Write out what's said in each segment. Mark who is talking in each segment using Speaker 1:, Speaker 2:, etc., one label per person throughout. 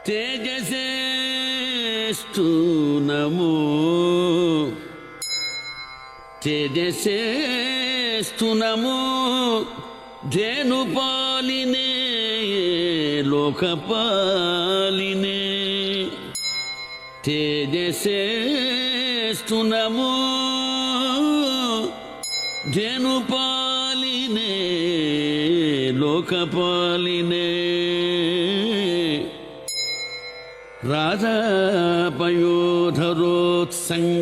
Speaker 1: తేజసేస్తు నమో తేజసేస్తు నమో ధేనుపాలినే లోకపాలినే తేజసేస్తు నమో ధేనుపాలినే లోకపాలినే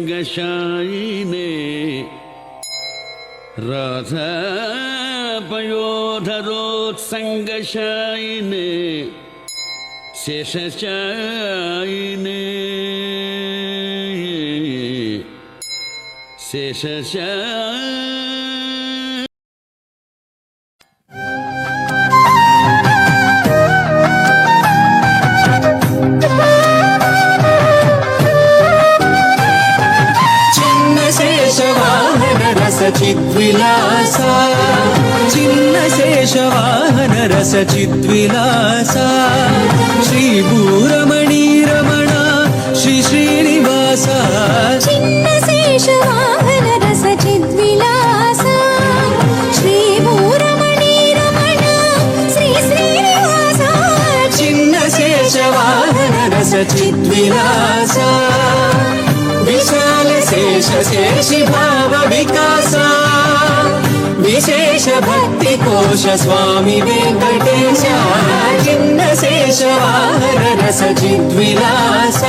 Speaker 1: రాధాపయోధరోత్సంగశాయినే రాధాపయోధరోత్సంగశాయినే శేషశాయినే శేషశాయినే
Speaker 2: చిద్విలాస చిన్న శేషవాహన రస చిద్విలాస శ్రీ భూరమణి రమణ శ్రీ శ్రీనివాస
Speaker 3: చిన్న శేషవాహన రస చిద్విలాస శ్రీ భూరమణి రమణ శ్రీ శ్రీనివాస
Speaker 2: చిన్న శేషవాహన రస చిద్విలాస విశాల శేష శేషి భావ వికాస విశేష భక్తి కోశ స్వామి వెంకటేశ చిన్న శేషవాహన రస చిద్విలాస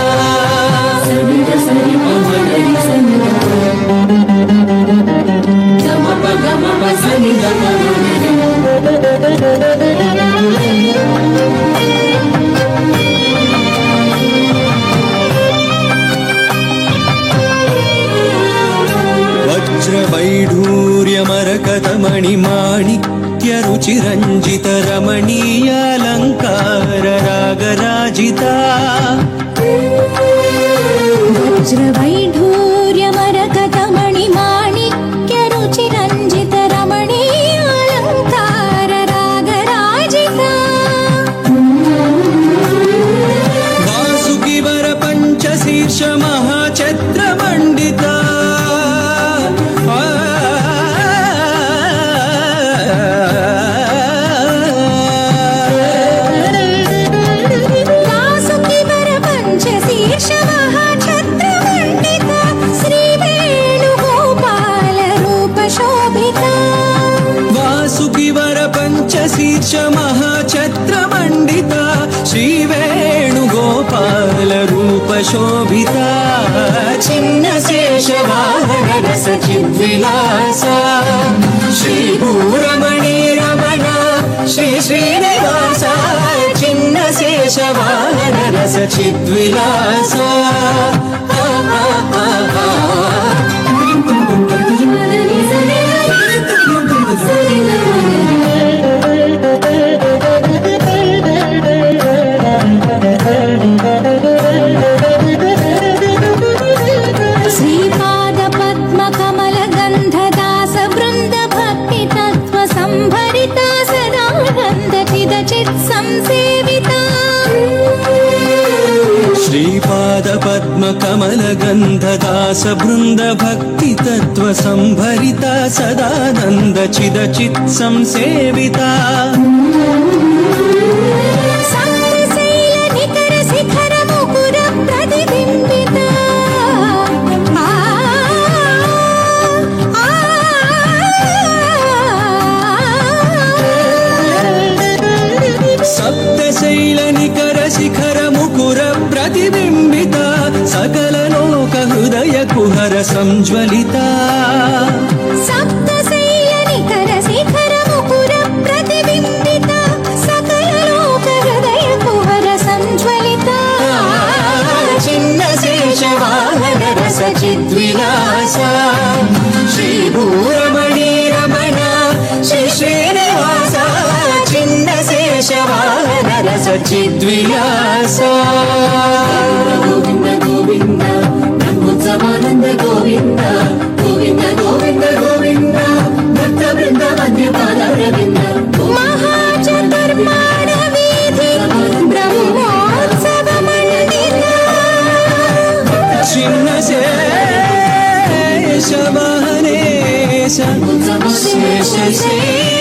Speaker 2: వజ్రవైఢూర్యమరకతమణి మాణిక్యరుచిరంజిత రమణీయాలంకార రాగరాజిత
Speaker 3: వజ్రవైఢూర్యమరకతమణి మాణిక్యరుచిరంజిత రమణీయాలంకార రాగరాజిత
Speaker 2: వాసుకివర పంచశీర్ష మహాఛత్ర మండిత శీర్ష మహాఛత్ర మండిత శ్రీ వేణుగోపాల రూప శోభిత చిన్న శేషవాహన రస చిద్విలాస శ్రీ భూరమణి రమణ శ్రీ శ్రీనివాస చిన్న శేషవాహన రస చిద్విలాస కమలగంధదాస బృంద భక్తి తత్వ సంభరిత సదానంద చిద చిత్ సంసేవిత సప్తశైల నికర శిఖర ముకుర ప్రతిబింబిత సకల లోక హృదయ కుహర సంజ్వలిత
Speaker 3: సప్తశైల నికర శిఖర ముకుర ప్రతిబింబిత సకల లోక హృదయ కుహర సంజ్వలిత
Speaker 2: చిన్న శేషవాహన రస చిద్విలాస శ్రీ భూరమణి రమణ శ్రీ శ్రీనివాస చిన్న శేషవాహన రస చిద్విలాస గోవింద గోవింద బ్రహ్మోత్సవానంద గోవింద గోవింద గోవింద గోవింద భక్త బృంద మధ్య పాదారవింద
Speaker 3: మహాచతుర్మాణ వీధి బ్రహ్మోత్సవ
Speaker 2: శేష శేష